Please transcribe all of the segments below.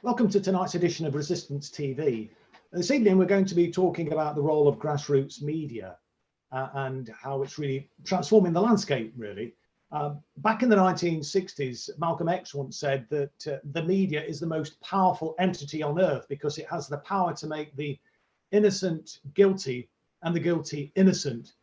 Welcome to tonight's edition of Resistance TV. This evening we're going to be talking about the role of grassroots media and how it's really transforming the landscape, really. Back in the 1960s, Malcolm X once said that the media is the most powerful entity on earth because it has the power to make the innocent guilty and the guilty innocent.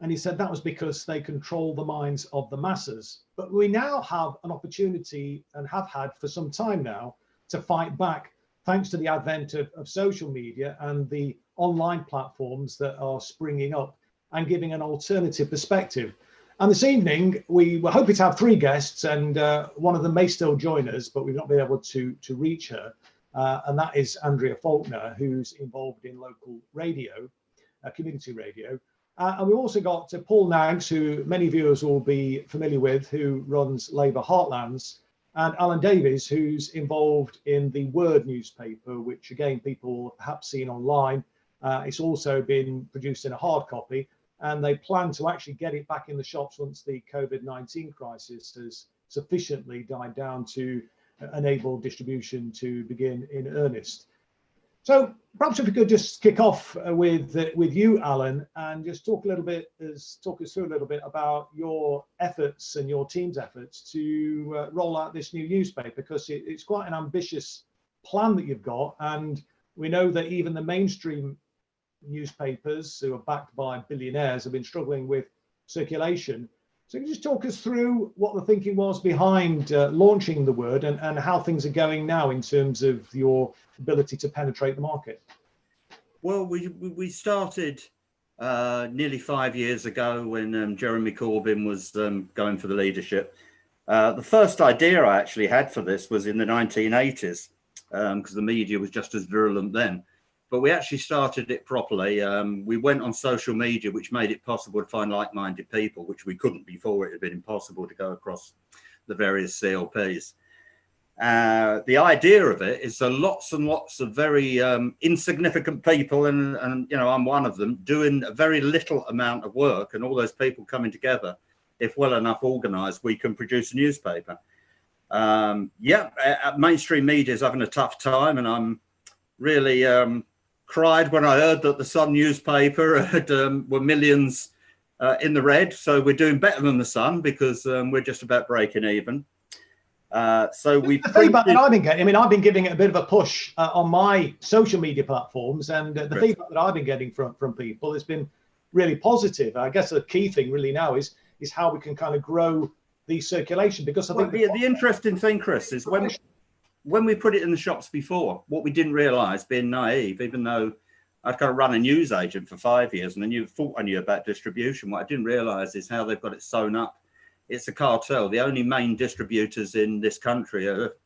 And he said that was because they control the minds of the masses. But we now have an opportunity, and have had for some time now, to fight back, thanks to the advent of social media and the online platforms that are springing up and giving an alternative perspective. And this evening, we were hoping to have three guests, and one of them may still join us, but we've not been able to reach her. And that is ANdrea Faulkner, who's involved in local radio, community radio. And we've also got Paul Knaggs, who many viewers will be familiar with, who runs Labour Heartlands, and Alan Davies, who's involved in the Word newspaper, which again, people have perhaps seen online. It's also been produced in a hard copy, and they plan to actually get it back in the shops once the COVID-19 crisis has sufficiently died down to enable distribution to begin in earnest. So perhaps if we could just kick off with you, Alan, and just talk us through a little bit about your efforts and your team's efforts to roll out this new newspaper, because it's quite an ambitious plan that you've got. And we know that even the mainstream newspapers who are backed by billionaires have been struggling with circulation. So can you just talk us through what the thinking was behind launching the Word and how things are going now in terms of your ability to penetrate the market? Well, we started nearly 5 years ago when Jeremy Corbyn was going for the leadership. The first idea I actually had for this was in the 1980s, because the media was just as virulent then. But we actually started it properly. We went on social media, which made it possible to find like-minded people, which we couldn't before. It had been impossible to go across the various CLPs. The idea of it is lots and lots of very insignificant people, and you know, I'm one of them, doing a very little amount of work, and all those people coming together, if well enough organised, we can produce a newspaper. Mainstream media is having a tough time, and I'm really cried when I heard that the Sun newspaper had were millions in the red. So we're doing better than the Sun, because we're just about breaking even. So we've the feedback that I've been getting, I mean, I've been giving it a bit of a push on my social media platforms, and the feedback that I've been getting from people has been really positive. I guess the key thing really now is how we can kind of grow the circulation, because I think the interesting thing, Chris, is when we put it in the shops before, what we didn't realise, being naive, even though I'd kind of run a news agent for 5 years and I thought I knew about distribution, what I didn't realise is how they've got it sewn up. It's a cartel. The only main distributors in this country are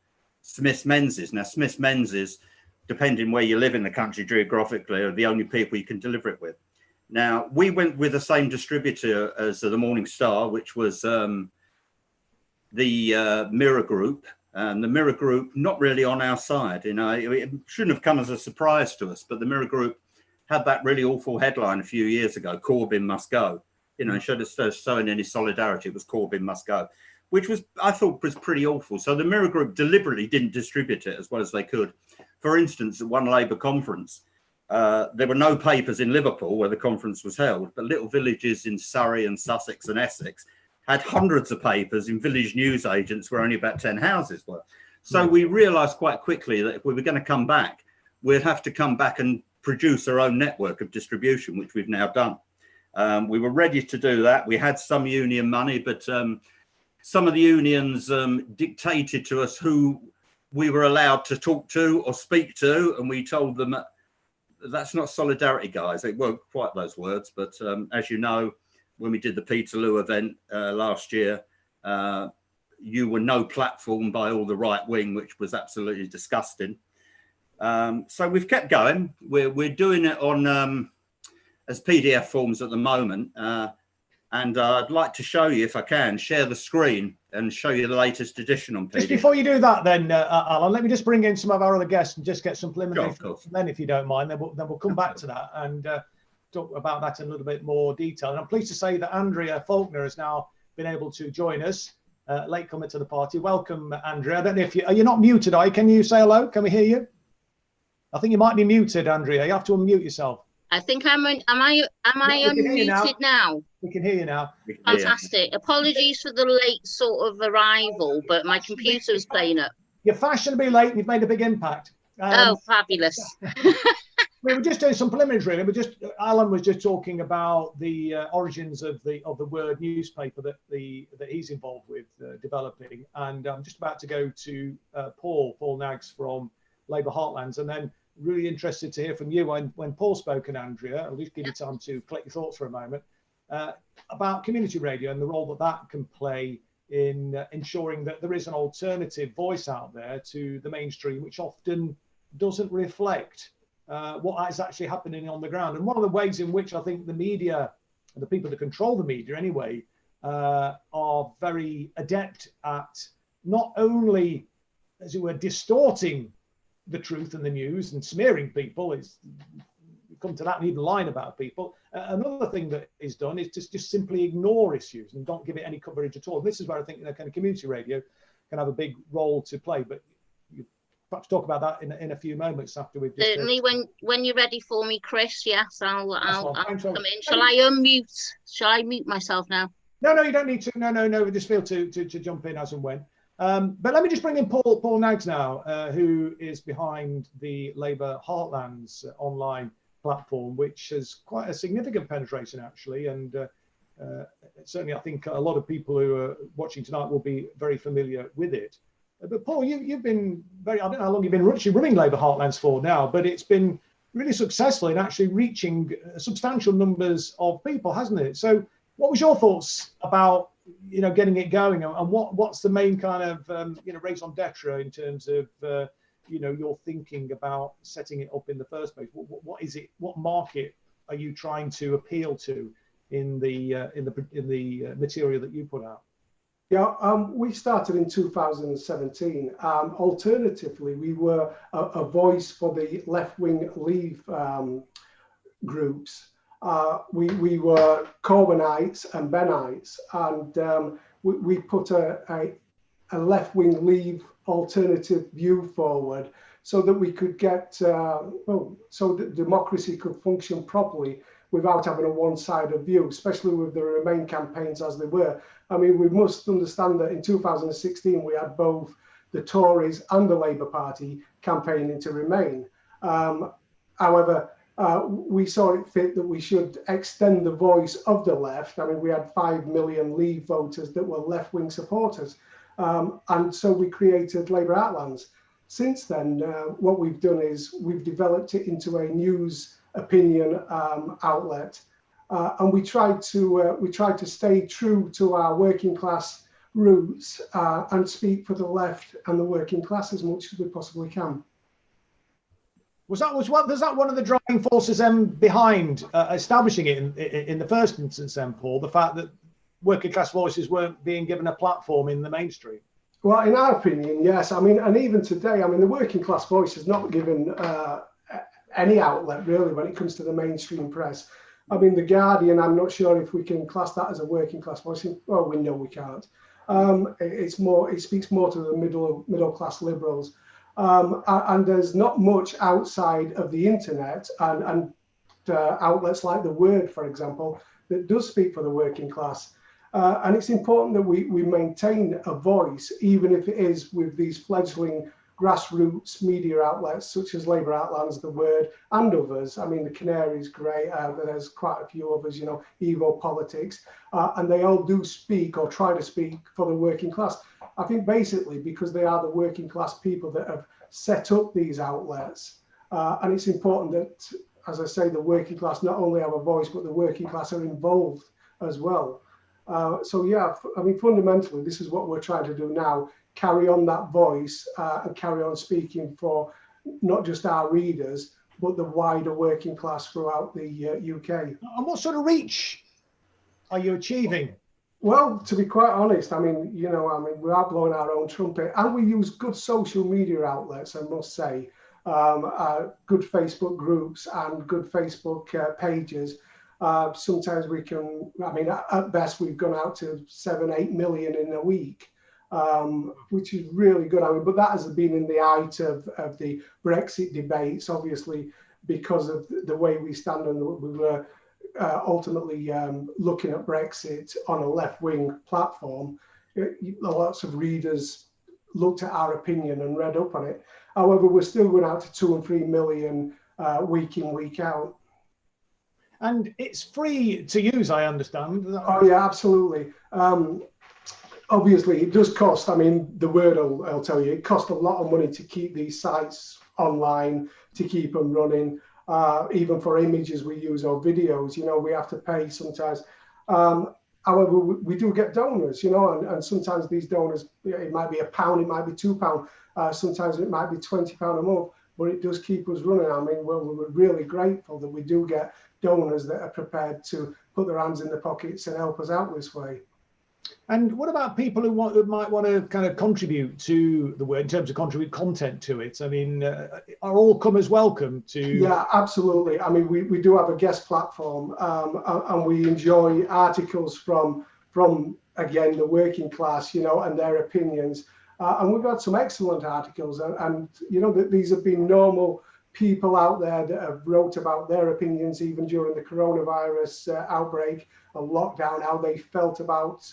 Smith's Menzies. Now, Smith's Menzies, depending where you live in the country geographically, are the only people you can deliver it with. Now, we went with the same distributor as the Morning Star, which was the Mirror Group. And the Mirror Group, not really on our side. You know, it shouldn't have come as a surprise to us, but the Mirror Group had that really awful headline a few years ago, Corbyn must go. You know, instead of showing any solidarity, it was Corbyn must go, which was, I thought, was pretty awful. So the Mirror Group deliberately didn't distribute it as well as they could. For instance, at one Labour conference, there were no papers in Liverpool where the conference was held, but little villages in Surrey and Sussex and Essex had hundreds of papers in village news agents where only about 10 houses were. So we realised quite quickly that if we were going to come back, we'd have to come back and produce our own network of distribution, which we've now done. We were ready to do that. We had some union money, but some of the unions dictated to us who we were allowed to talk to or speak to, and we told them that's not solidarity, guys. It weren't quite those words, but as you know, when we did the Peterloo event last year, you were no platform by all the right wing, which was absolutely disgusting. So we've kept going. We're doing it on as PDF forms at the moment. And I'd like to show you, if I can, share the screen and show you the latest edition on PDF. Just before you do that then, Alan, let me just bring in some of our other guests and just get some preliminary thoughts from them, if you don't mind. Then we'll come back to that and talk about that in a little bit more detail. And I'm pleased to say that ANdrea Faulkner has now been able to join us. late comer to the party. Welcome, ANdrea. I don't know if you're not muted, are you? Can you say hello? Can we hear you? I think you might be muted, ANdrea. You have to unmute yourself. I think am I unmuted now? We can hear you now. Fantastic. Apologies for the late sort of arrival, but my computer was playing up. You're fashionably late and you've made a big impact. Oh, fabulous. We were just doing some preliminaries, really. Alan was just talking about the origins of the word newspaper that he's involved with developing, and I'm just about to go to Paul Knaggs from Labour Heartlands, and then really interested to hear from you when Paul spoke, and ANdrea, I'll just give you time to collect your thoughts for a moment, about community radio and the role that can play in ensuring that there is an alternative voice out there to the mainstream, which often doesn't reflect what is actually happening on the ground. And one of the ways in which I think the media, the people that control the media anyway, are very adept at not only, as it were, distorting the truth and the news and smearing people, it's come to that, and even lying about people. Another thing that is done is just simply ignore issues and don't give it any coverage at all. This is where I think kind of community radio can have a big role to play, but you perhaps talk about that in a few moments after we've just certainly when you're ready for me, Chris. Yes, I'll come in. Shall I mute myself now? No, you don't need to. No, we just feel to jump in as and when. But let me just bring in Paul Knaggs now, who is behind the Labour Heartlands online platform, which has quite a significant penetration actually, and certainly I think a lot of people who are watching tonight will be very familiar with it. But Paul, you've been I don't know how long you've been running Labour Heartlands for now, but it's been really successful in actually reaching substantial numbers of people, hasn't it? So what was your thoughts about getting it going, and what's the main kind of raison d'etre in terms of your thinking about setting it up in the first place? What is it? What market are you trying to appeal to in the material that you put out? Yeah, we started in 2017. Alternatively, we were a voice for the left-wing Leave groups. We were Corbynites and Bennites, and we put a left-wing Leave alternative view forward so that we could get, so that democracy could function properly without having a one-sided view, especially with the Remain campaigns as they were. I mean, we must understand that in 2016, we had both the Tories and the Labour Party campaigning to Remain. However, we saw it fit that we should extend the voice of the left. I mean, we had 5 million Leave voters that were left-wing supporters. And so we created Labour Heartlands. Since then, what we've done is we've developed it into a news opinion outlet. And we tried to stay true to our working class roots and speak for the left and the working class as much as we possibly can. Was that one of the driving forces behind establishing it in the first instance, Paul? The fact that working class voices weren't being given a platform in the mainstream? Well, in our opinion, yes. I mean, and even today, I mean, the working class voice is not given any outlet really when it comes to the mainstream press. I mean, The Guardian, I'm not sure if we can class that as a working class voice. Well, we know we can't. It speaks more to the middle class liberals. And there's not much outside of the internet and outlets like The Word, for example, that does speak for the working class. And it's important that we maintain a voice, even if it is with these fledgling grassroots media outlets such as Labour Heartlands, The Word, and others. I mean, the Canary's great. There's quite a few others, Evo Politics, and they all do speak or try to speak for the working class. I think basically because they are the working class people that have set up these outlets, and it's important that, as I say, the working class not only have a voice, but the working class are involved as well. So yeah, I mean, fundamentally, this is what we're trying to do now, carry on that voice and carry on speaking for not just our readers, but the wider working class throughout the UK. And what sort of reach are you achieving? Well, to be quite honest, I mean, we are blowing our own trumpet, and we use good social media outlets, I must say, good Facebook groups and good Facebook pages. Sometimes we can, I mean, at best, we've gone out to 7-8 million in a week. which is really good. I mean, but that has been in the height of the Brexit debates, obviously, because of the way we stand, and we were ultimately looking at Brexit on a left-wing platform. Lots of readers looked at our opinion and read up on it. However, we're still going out to 2 and 3 million week in, week out. And it's free to use, I understand. Oh yeah, absolutely. Obviously, it does cost. I mean, the word I'll tell you, it costs a lot of money to keep these sites online, to keep them running. Even for images we use or videos, we have to pay sometimes. However, we do get donors, and sometimes these donors, it might be £1, it might be £2, sometimes it might be £20 a month, but it does keep us running. I mean, we're really grateful that we do get donors that are prepared to put their hands in their pockets and help us out this way. And what about people who might want to kind of contribute to the word in terms of contribute content to it? I mean, are all comers welcome to? Yeah, absolutely. I mean, we do have a guest platform, and we enjoy articles from again the working class, and their opinions. And we've had some excellent articles, and that these have been normal people out there that have wrote about their opinions even during the coronavirus outbreak and lockdown, how they felt about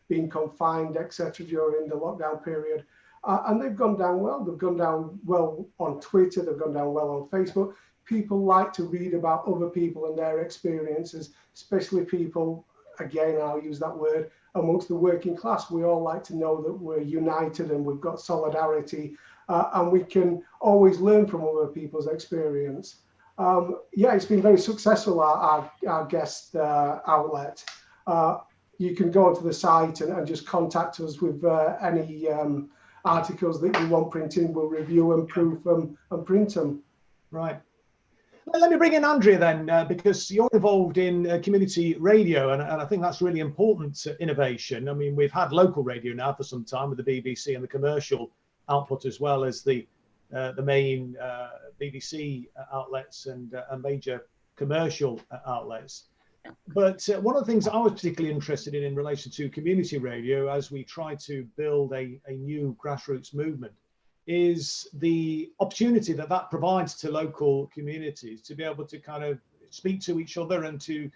being confined, etc. during the lockdown period. And they've gone down well. They've gone down well on Twitter. They've gone down well on Facebook. People like to read about other people and their experiences, especially people, again, I'll use that word, amongst the working class. We all like to know that we're united and we've got solidarity, and we can always learn from other people's experience. Yeah, it's been very successful, our guest outlet. You can go onto the site and just contact us with any articles that you want printing. We'll review and proof them and print them. Right. Well, let me bring in ANdrea then, because you're involved in community radio, and I think that's really important innovation. I mean, we've had local radio now for some time with the BBC and the commercial output, as well as the main BBC outlets and major commercial outlets. But one of the things I was particularly interested in relation to community radio, as we try to build a new grassroots movement, is the opportunity that provides to local communities to be able to kind of speak to each other and to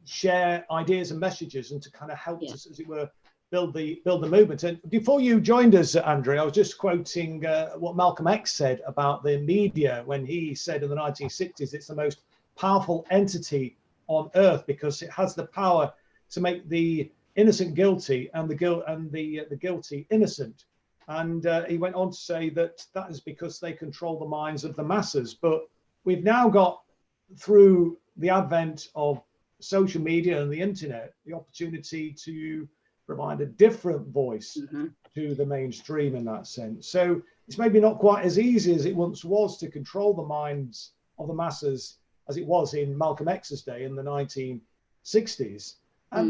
share ideas and messages and to kind of help us, as it were, build the movement. And before you joined us, ANdrea, I was just quoting what Malcolm X said about the media when he said in the 1960s, it's the most powerful entity on earth because it has the power to make the innocent guilty and the guilty innocent. And he went on to say that is because they control the minds of the masses. But we've now got, through the advent of social media and the internet, the opportunity to provide a different voice to the mainstream in that sense. So it's maybe not quite as easy as it once was to control the minds of the masses as it was in Malcolm X's day in the 1960s.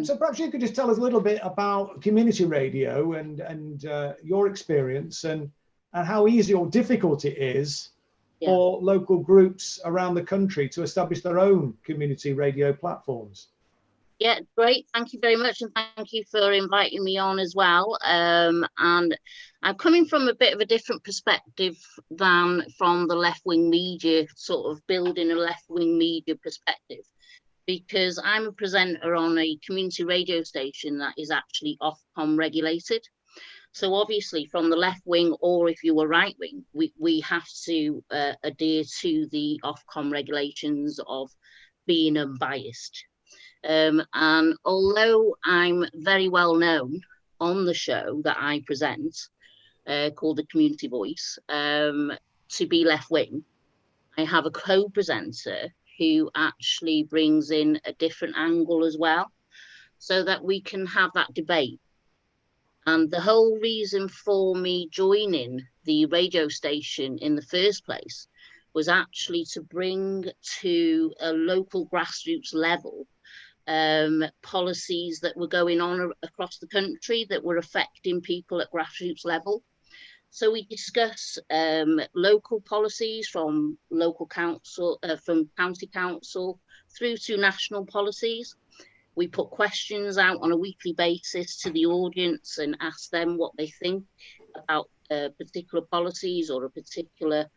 So perhaps you could just tell us a little bit about community radio and your experience and how easy or difficult it is for local groups around the country to establish their own community radio platforms. Yeah, great. Thank you very much. And thank you for inviting me on as well. And I'm coming from a bit of a different perspective than from the left-wing media, sort of building a left-wing media perspective, because I'm a presenter on a community radio station that is actually Ofcom regulated. So obviously from the left wing, or if you were right wing, we have to adhere to the Ofcom regulations of being unbiased. And although I'm very well known on the show that I present, called The Community Voice, to be left wing, I have a co-presenter who actually brings in a different angle as well, so that we can have that debate. And the whole reason for me joining the radio station in the first place was actually to bring to a local grassroots level policies that were going on across the country that were affecting people at grassroots level. So we discuss local policies from local council, from county council through to national policies. We put questions out on a weekly basis to the audience and ask them what they think about particular policies or a particular.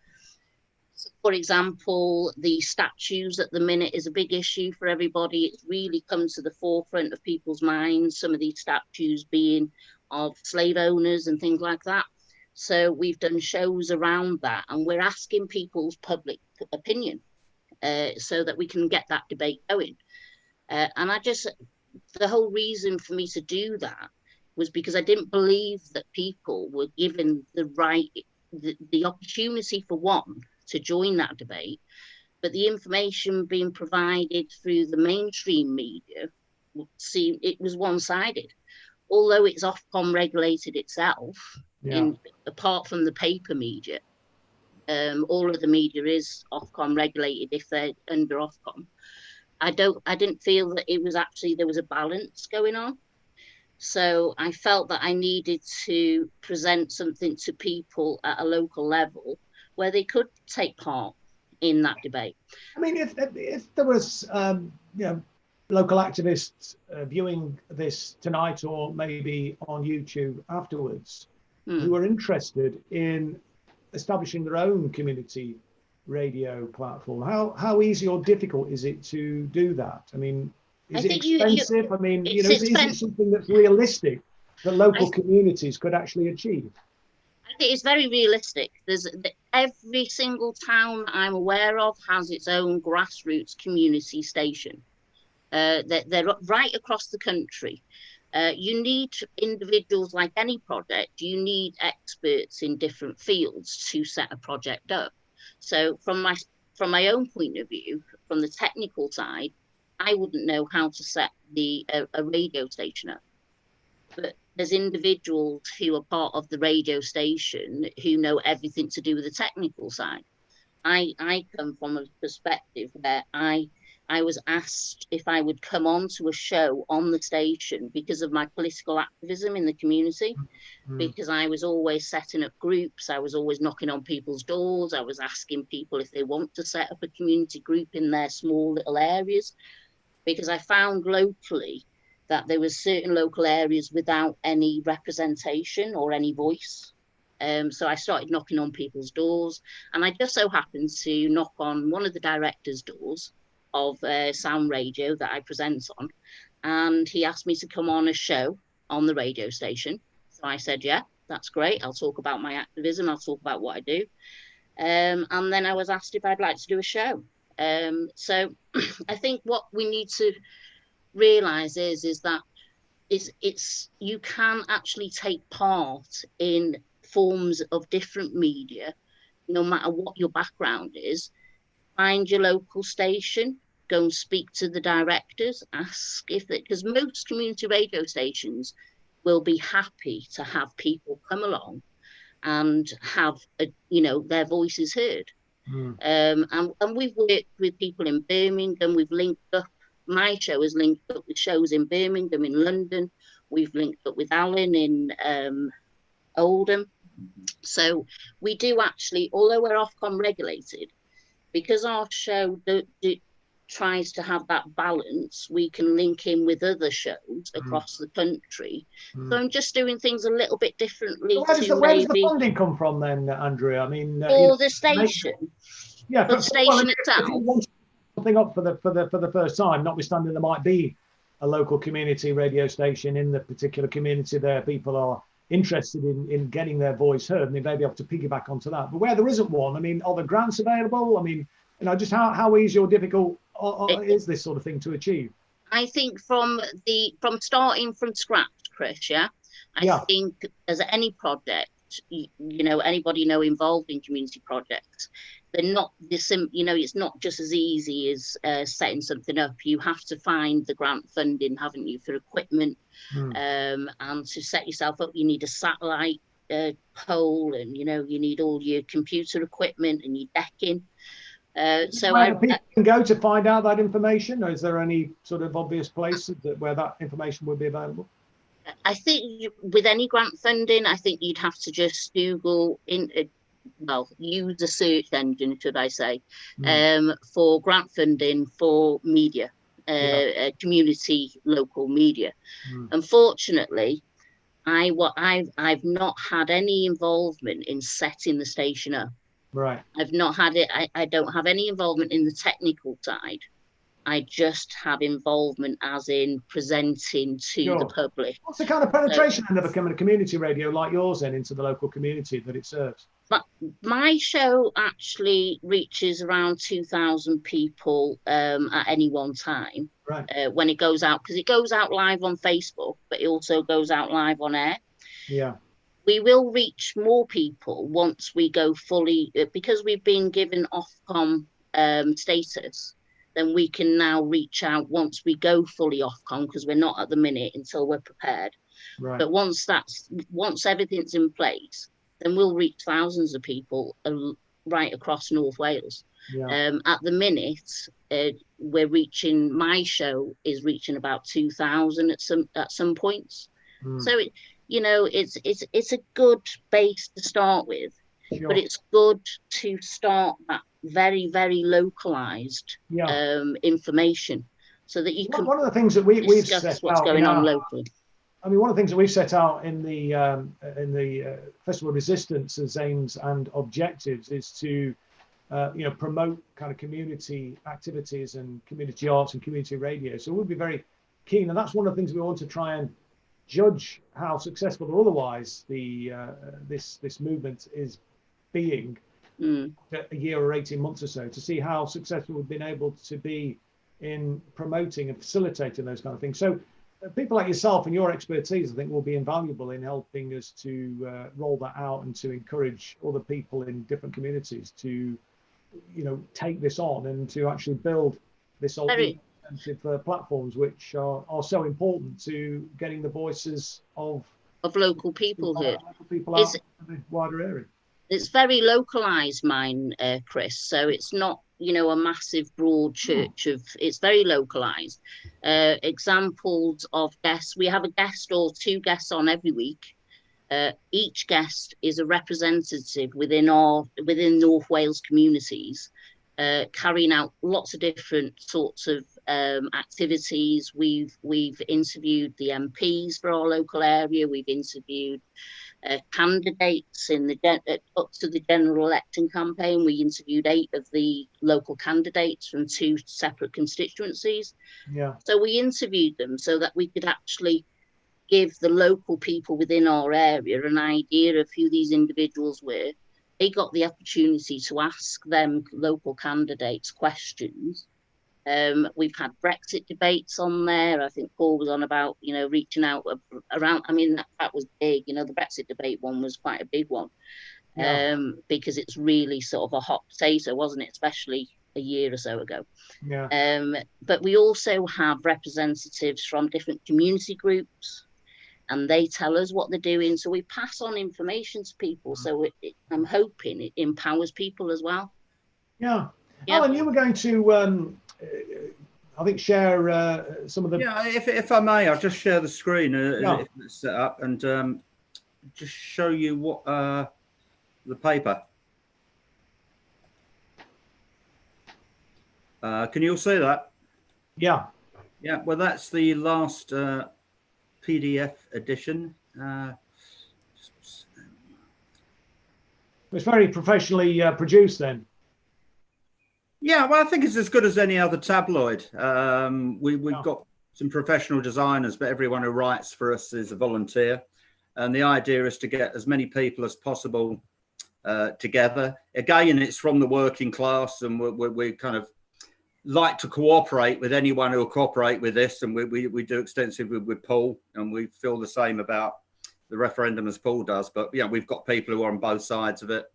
For example, the statues at the minute is a big issue for everybody. It's really come to the forefront of people's minds, some of these statues being of slave owners and things like that. So we've done shows around that, and we're asking people's public opinion so that we can get that debate going. And the whole reason for me to do that was because I didn't believe that people were given the opportunity, for one, to join that debate, but the information being provided through the mainstream media, it was one-sided. Although it's Ofcom regulated itself, apart from the paper media, all of the media is Ofcom regulated if they're under Ofcom. I didn't feel that it was actually, there was a balance going on. So I felt that I needed to present something to people at a local level where they could take part in that debate. I mean, if there was, local activists viewing this tonight or maybe on YouTube afterwards, who are interested in establishing their own community radio platform, how easy or difficult is it to do that? I mean, is it expensive? I mean, is it something that's realistic that local communities could actually achieve? I think it's very realistic. Every single town that I'm aware of has its own grassroots community station. They're right across the country. You need individuals, like any project, you need experts in different fields to set a project up. So from my own point of view, from the technical side, I wouldn't know how to set a radio station up. But there's individuals who are part of the radio station who know everything to do with the technical side. I come from a perspective where I was asked if I would come on to a show on the station because of my political activism in the community, because I was always setting up groups. I was always knocking on people's doors. I was asking people if they want to set up a community group in their small little areas, because I found locally that there was certain local areas without any representation or any voice. So I started knocking on people's doors, and I just so happened to knock on one of the directors' doors of Sound Radio that I present on, and he asked me to come on a show on the radio station. So I said, yeah, that's great. I'll talk about my activism. I'll talk about what I do. And then I was asked if I'd like to do a show. So I think what we need to realise is that you can actually take part in forms of different media, no matter what your background is. Find your local station, go and speak to the directors, ask because most community radio stations will be happy to have people come along and have their voices heard. And we've worked with people in Birmingham. We've linked up. My show has linked up with shows in Birmingham, in London. We've linked up with Alan in Oldham. So we do actually, although we're Ofcom regulated, because our show tries to have that balance, we can link in with other shows across the country. So I'm just doing things a little bit differently. Where does the funding come from then, Andrea? I mean, the station. Yeah, for the station itself. If you want something up for the first time, notwithstanding there might be a local community radio station in the particular community there, people are interested in getting their voice heard, and they may be able to piggyback onto that. But where there isn't one, I mean, are there grants available? I mean, just how easy or difficult is this sort of thing to achieve? I think from starting from scratch, Chris, I think as any project, anybody involved in community projects, they're not it's not just as easy as setting something up. You have to find the grant funding, haven't you, for equipment, and to set yourself up, you need a satellite pole, and you need all your computer equipment and your decking. So people can go to find out that information, or is there any sort of obvious place where that information would be available? I think with any grant funding, I think you'd have to just Google use a search engine, should I say, for grant funding for media. community local media. Unfortunately, I've not had any involvement in setting the station up. Right. I've not had it. I don't have any involvement in the technical side. I just have involvement as in presenting to the public. What's the kind of penetration of becoming a community radio like yours then into the local community that it serves? But my show actually reaches around 2,000 people at any one time. Right. When it goes out, because it goes out live on Facebook, but it also goes out live on air. Yeah. We will reach more people once we go fully, because we've been given Ofcom status. Then we can now reach out once we go fully Ofcom, because we're not at the minute until we're prepared. Right. But once everything's in place, then we'll reach thousands of people right across North Wales. Yeah. At the minute, we're reaching. My show is reaching about 2,000 at some points. So it's a good base to start with. Sure. But it's good to start that very, very localized information, so that you can. One of the things that we've set what's out going on locally. I mean, one of the things that we've set out in the Festival Resistance's aims and objectives is to promote kind of community activities and community arts and community radio. So we'll be very keen, and that's one of the things we want to try and judge how successful or otherwise this movement is being a year or 18 months or so, to see how successful we've been able to be in promoting and facilitating those kind of things. So people like yourself and your expertise, I think, will be invaluable in helping us to roll that out and to encourage other people in different communities to, take this on and to actually build this alternative platforms, which are so important to getting the voices of local people here. Local people out in the wider area. It's very localized, mine, Chris. So it's not, a massive broad church it's very localized. Examples of guests, we have a guest or two guests on every week. Each guest is a representative within North Wales communities, carrying out lots of different sorts of activities. We've interviewed the MPs for our local area. We've interviewed candidates up to the general election campaign. We interviewed 8 of the local candidates from 2 separate constituencies. Yeah. So we interviewed them so that we could actually give the local people within our area an idea of who these individuals were. They got the opportunity to ask them local candidates questions. We've had Brexit debates on there. I think Paul was on about, reaching out around. I mean, that was big. The Brexit debate one was quite a big one, because it's really sort of a hot potato, wasn't it? Especially a year or so ago. Yeah. But we also have representatives from different community groups, and they tell us what they're doing. So we pass on information to people. So I'm hoping it empowers people as well. Yeah. Alan, you were going to, I think, share some of the... Yeah, if I may, I'll just share the screen if it's set up and just show you what the paper. Can you all see that? Yeah. Yeah, well, that's the last PDF edition. It's very professionally produced then. Yeah, well, I think it's as good as any other tabloid. We've got some professional designers, but everyone who writes for us is a volunteer. And the idea is to get as many people as possible together. Again, it's from the working class, and we kind of like to cooperate with anyone who will cooperate with this. And we do extensively with Paul, and we feel the same about the referendum as Paul does. But, we've got people who are on both sides of it.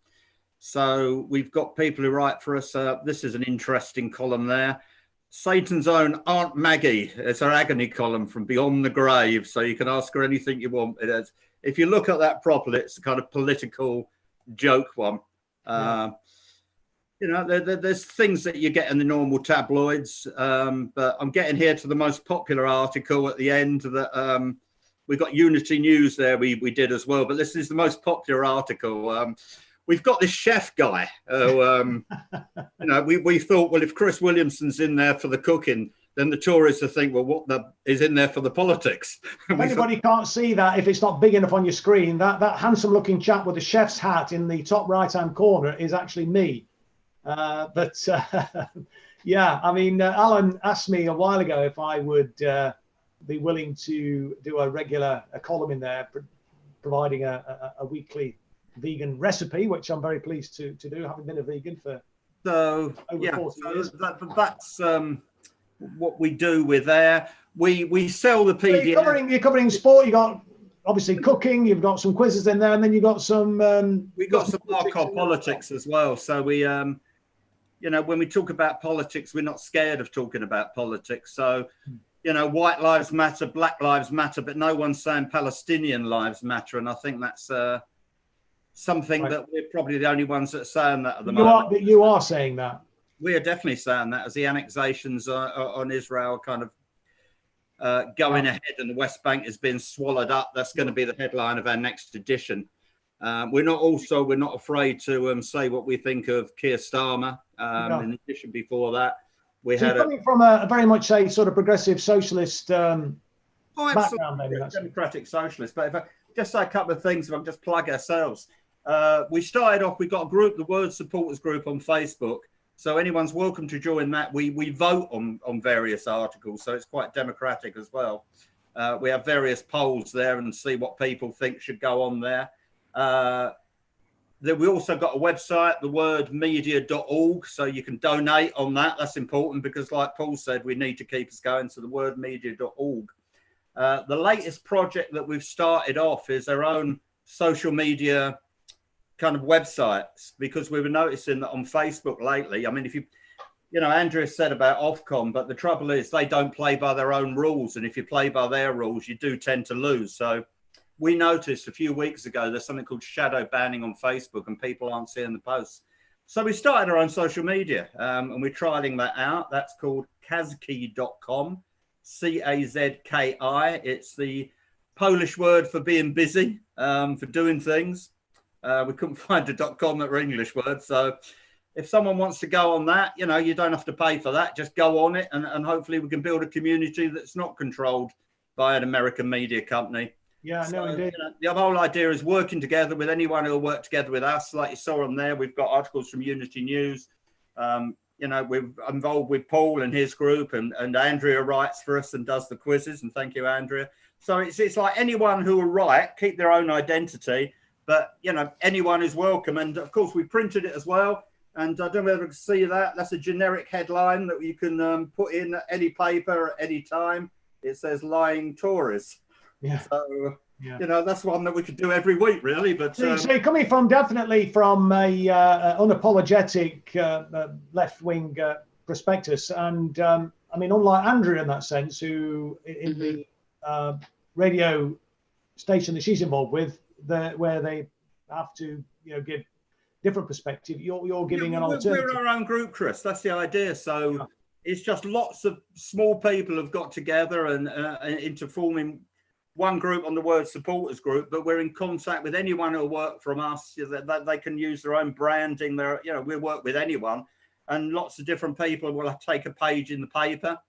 So we've got people who write for us. This is an interesting column there. Satan's own Aunt Maggie. It's her agony column from Beyond the Grave. So you can ask her anything you want. If you look at that properly, it's a kind of political joke one. There's things that you get in the normal tabloids. But I'm getting here to the most popular article at the end that we've got Unity News there we did as well. But this is the most popular article. We've got this chef guy. We thought, well, if Chris Williamson's in there for the cooking, then the tourists will think, well, what the is in there for the politics? Anybody can't see that if it's not big enough on your screen. That handsome looking chap with the chef's hat in the top right hand corner is actually me. Yeah, I mean, Alan asked me a while ago if I would be willing to do a column in there, providing a weekly vegan recipe, which I'm very pleased to do, having been a vegan for over 40 years. That's what we do with there. We sell the PDF. So you're covering sport. You got obviously cooking. You've got some quizzes in there, and then you got some. We got some hardcore politics as well. So we, you know, when we talk about politics, we're not scared of talking about politics. So, you know, white lives matter, black lives matter, but no one's saying Palestinian lives matter. And I think that's something that we're probably the only ones that are saying that at the moment. You are saying that. We are definitely saying that as the annexations on Israel kind of going ahead and the West Bank is being swallowed up. That's going to be the headline of our next edition. We're not afraid to say what we think of Keir Starmer. In addition, before that, coming from a very much a sort of progressive socialist background, maybe that's democratic socialist. But if I just say a couple of things, if I can just plug ourselves, we started off. We got a group, the Word Supporters Group on Facebook. So anyone's welcome to join that. We vote on various articles, so it's quite democratic as well. We have various polls there and see what people think should go on there. Then we also got a website, thewordmedia.org, so you can donate on that. That's important because, like Paul said, we need to keep us going. So thewordmedia.org. The latest project that we've started off is our own social media kind of websites, because we were noticing that on Facebook lately, I mean, if you know, ANdrea said about Ofcom, but the trouble is they don't play by their own rules. And if you play by their rules, you do tend to lose. So we noticed a few weeks ago, there's something called shadow banning on Facebook and people aren't seeing the posts. So we started our own social media and we're trialing that out. That's called Kazki.com, Kazki. It's the Polish word for being busy, for doing things. We couldn't find a .com that were English words. So if someone wants to go on that, you know, you don't have to pay for that. Just go on it and hopefully we can build a community that's not controlled by an American media company. Yeah, no, indeed. You know, the whole idea is working together with anyone who will work together with us. Like you saw on there, we've got articles from Unity News. You know, we're involved with Paul and his group, and ANdrea writes for us and does the quizzes. And thank you, ANdrea. So it's like anyone who will write, keep their own identity, but, you know, anyone is welcome. And of course, we printed it as well. And I don't know if you can see that. That's a generic headline that you can put in any paper at any time. It says lying Tories. Yeah. So, you know, that's one that we could do every week, really. But so you're coming from definitely from a unapologetic left-wing prospectus. And I mean, unlike ANdrea in that sense, who in the radio station that she's involved with, where they have to, you know, give different perspective, you're giving an alternative. We're our own group, Chris. That's the idea. So it's just lots of small people have got together and into forming one group on the Word Supporters Group, but we're in contact with anyone who'll work from us. That they can use their own branding. You know, we work with anyone, and lots of different people will take a page in the paper.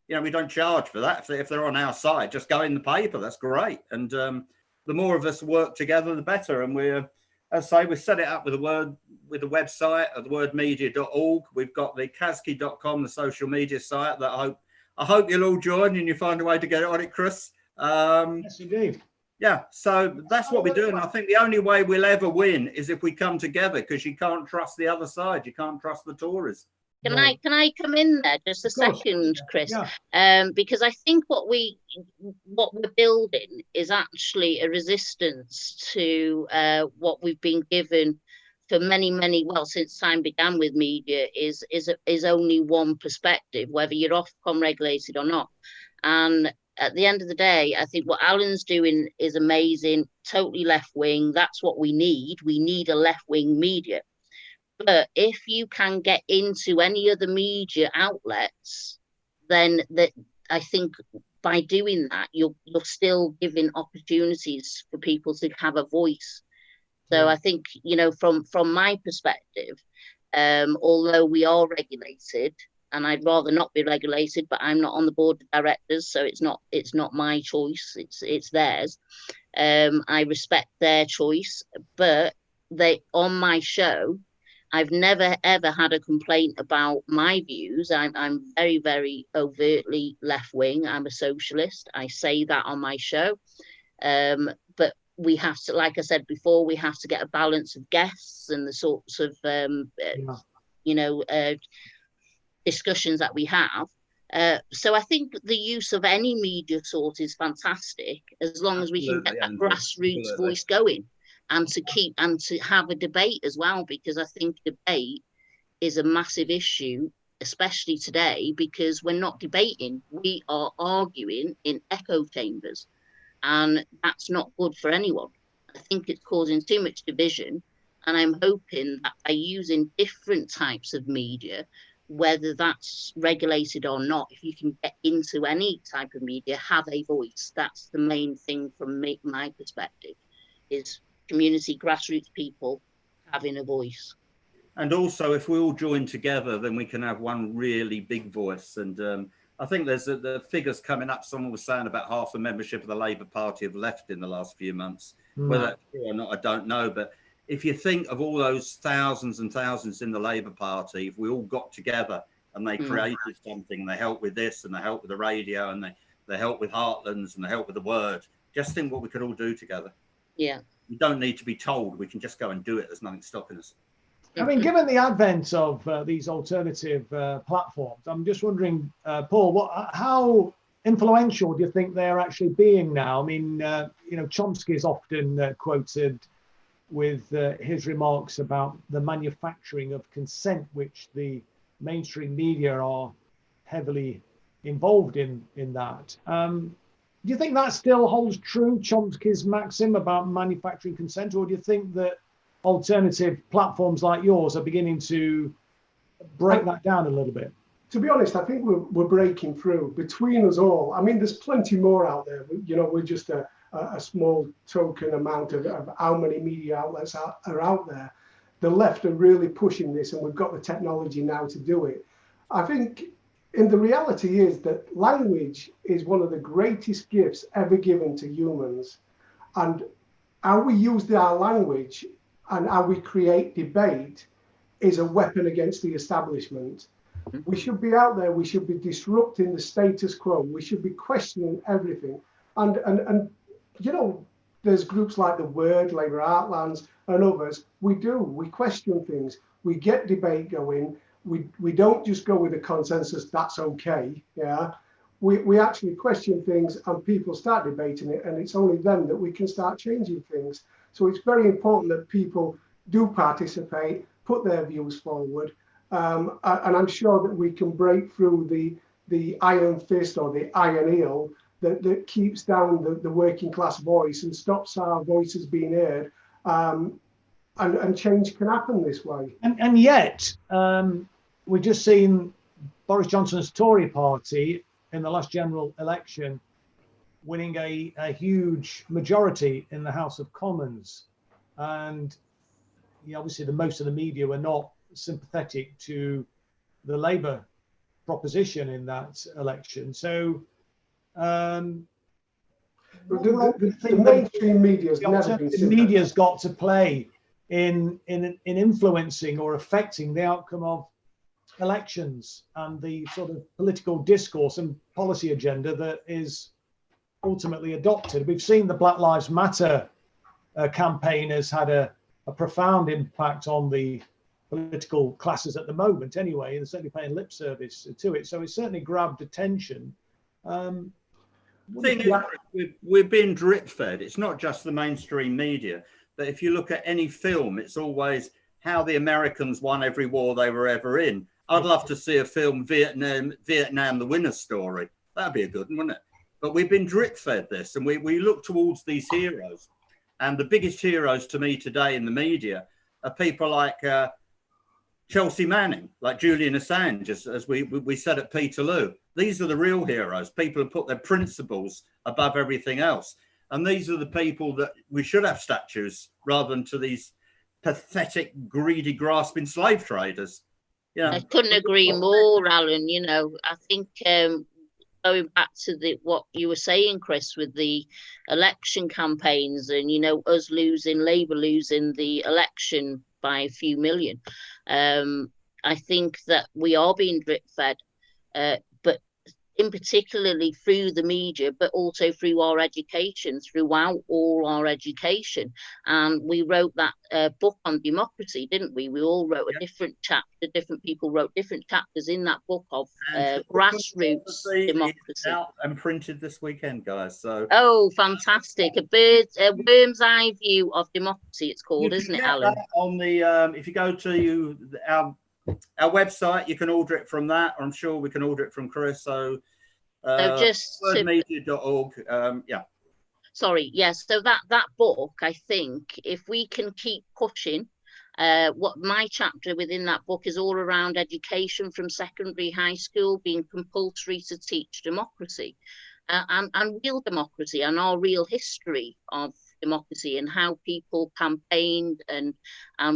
You know, we don't charge for that. If they're on our side, just go in the paper. That's great. And the more of us work together, the better. And we're, as I say, we set it up with the website at thewordmedia.org. We've got the Kazki.com, the social media site that I hope you'll all join and you find a way to get it on it, Chris. Yes, indeed. Yeah, so that's what we're doing. I think the only way we'll ever win is if we come together, because you can't trust the other side. You can't trust the Tories. Can I come in there just a second, Chris? Yeah. Because I think what we're building is actually a resistance to what we've been given for many, well, since time began with media, is only one perspective, whether you're Ofcom regulated or not. And at the end of the day, I think what Alan's doing is amazing, totally left-wing. That's what we need. We need a left-wing media. But if you can get into any other media outlets, then I think by doing that, you're still giving opportunities for people to have a voice. So I think, you know, from my perspective, although we are regulated, and I'd rather not be regulated, but I'm not on the board of directors, so it's not my choice, it's theirs. I respect their choice, but on my show, I've never ever had a complaint about my views. I'm very, very overtly left wing. I'm a socialist. I say that on my show. But we have to, like I said before, we have to get a balance of guests and the sorts of discussions that we have. So I think the use of any media source is fantastic, as long as we can get that grassroots voice going, and to have a debate as well, because I think debate is a massive issue, especially today, because we're not debating, we are arguing in echo chambers, and that's not good for anyone. I think it's causing too much division, and I'm hoping that by using different types of media, whether that's regulated or not, if you can get into any type of media, have a voice. That's the main thing from my perspective, is community, grassroots people having a voice. And also, if we all join together, then we can have one really big voice. And I think there's the figures coming up. Someone was saying about half the membership of the Labour Party have left in the last few months. Whether that's true or not, I don't know. But if you think of all those thousands and thousands in the Labour Party, if we all got together and they created something, they helped with this and they helped with the radio and they helped with Heartlands and they helped with the Word, just think what we could all do together. Yeah. We don't need to be told. We can just go and do it. There's nothing stopping us. I mean, given the advent of these alternative platforms, I'm just wondering, Paul, how influential do you think they're actually being now? I mean, Chomsky is often quoted with his remarks about the manufacturing of consent, which the mainstream media are heavily involved in that. Do you think that still holds true, Chomsky's maxim about manufacturing consent, or do you think that alternative platforms like yours are beginning to break that down a little bit? To be honest, I think we're breaking through between us all. I mean, there's plenty more out there. We're just a small token amount of how many media outlets are out there. The left are really pushing this, and we've got the technology now to do it. I think the reality is that language is one of the greatest gifts ever given to humans. And how we use our language and how we create debate is a weapon against the establishment. We should be out there, we should be disrupting the status quo, we should be questioning everything. And there's groups like the Word, Labour Heartlands and others, we question things, we get debate going, we don't just go with a consensus, that's okay, yeah. We actually question things and people start debating it, and it's only then that we can start changing things. So it's very important that people do participate, put their views forward, and I'm sure that we can break through the iron fist or the iron heel that keeps down the working class voice and stops our voices being heard, and change can happen this way. And yet, we've just seen Boris Johnson's Tory party in the last general election winning a huge majority in the House of Commons. And obviously most of the media were not sympathetic to the Labour proposition in that election. So the mainstream media's never been sympathetic. Media's got to play in influencing or affecting the outcome of elections and the sort of political discourse and policy agenda that is ultimately adopted. We've seen the Black Lives Matter campaign has had a profound impact on the political classes at the moment anyway, and certainly paying lip service to it. So it's certainly grabbed attention. We're being drip fed. It's not just the mainstream media, but if you look at any film, it's always how the Americans won every war they were ever in. I'd love to see a film, Vietnam, the winner's story. That'd be a good one, wouldn't it? But we've been drip fed this, and we look towards these heroes. And the biggest heroes to me today in the media are people like Chelsea Manning, like Julian Assange, as we said at Peterloo. These are the real heroes, people who put their principles above everything else. And these are the people that we should have statues rather than to these pathetic, greedy, grasping slave traders. Yeah, I couldn't agree more, Alan. You know, I think going back to what you were saying, Chris, with the election campaigns and, you know, us losing, Labour losing the election by a few million. I think that we are being drip fed, but in particularly through the media, but also through our education, throughout all our education. And we wrote that book on democracy, didn't we? We all wrote a different chapter, different people wrote different chapters in that book of grassroots democracy. Out and printed this weekend, guys. So fantastic. A worm's eye view of democracy, it's called, isn't it, Alan? On the if you go to our website, you can order it from that. I'm sure we can order it from Chris. So just wordmedia.org. Sorry, yes. So that book, I think, if we can keep pushing, what my chapter within that book is all around education from secondary, high school being compulsory to teach democracy, and real democracy and our real history of democracy and how people campaigned and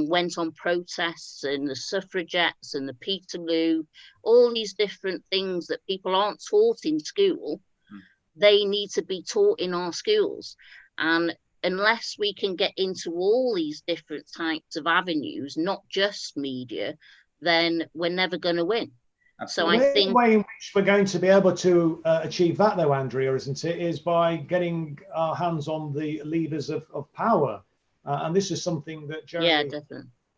went on protests, and the suffragettes and the Peterloo, all these different things that people aren't taught in school. They need to be taught in our schools. And unless we can get into all these different types of avenues, not just media, then we're never going to win. Absolutely. So I think the way in which we're going to be able to achieve that, though, ANdrea, isn't it, is by getting our hands on the levers of power. And this is something that Jeremy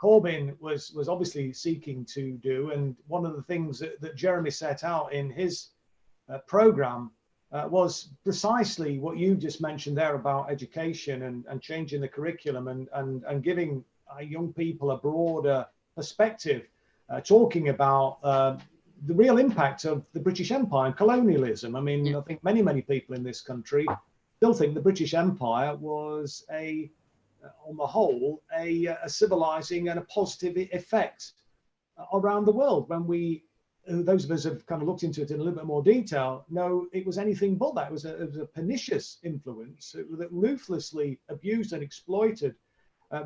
Corbyn was obviously seeking to do. And one of the things that Jeremy set out in his programme was precisely what you just mentioned there about education and changing the curriculum and giving young people a broader perspective, talking about the real impact of the British Empire and colonialism. I mean, I think many people in this country still think the British Empire was on the whole, a civilizing and a positive effect around the world. When those of us have kind of looked into it in a little bit more detail, know it was anything but that. It was a pernicious influence that ruthlessly abused and exploited,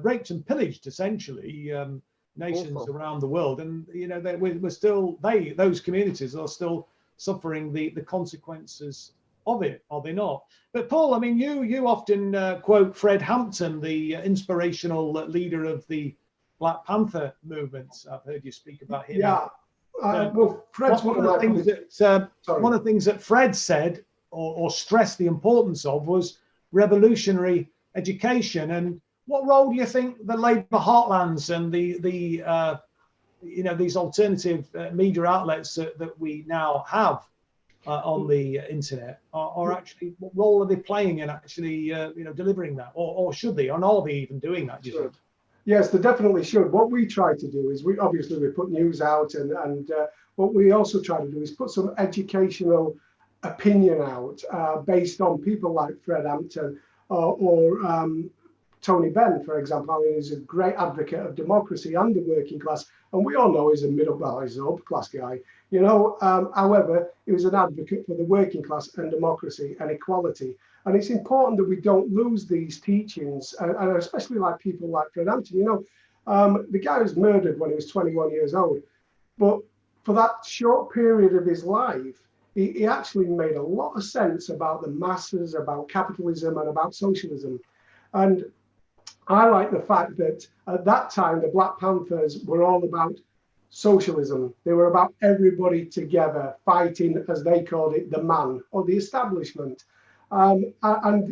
raped and pillaged essentially nations around the world. And you know, those communities are still suffering the consequences of it, are they not? But Paul, I mean, you often quote Fred Hampton, the inspirational leader of the Black Panther movement. I've heard you speak about him. Yeah. Well, Fred's one of the things that Fred said or stressed the importance of was revolutionary education. And what role do you think the Labour Heartlands and these alternative media outlets that we now have on the internet are actually, what role are they playing in actually delivering that, or should they, or are they even doing that? Do you think? Yes, they definitely should. What we try to do is we put news out, and what we also try to do is put some educational opinion out based on people like Fred Hampton or Tony Benn, for example. I mean, he's a great advocate of democracy and the working class, and we all know he's he's an upper class guy, you know. However, he was an advocate for the working class and democracy and equality. And it's important that we don't lose these teachings, and especially like people like Fred Hampton. You know, the guy was murdered when he was 21 years old, but for that short period of his life, he actually made a lot of sense about the masses, about capitalism and about socialism. And I like the fact that at that time, the Black Panthers were all about socialism. They were about everybody together fighting, as they called it, the man or the establishment. And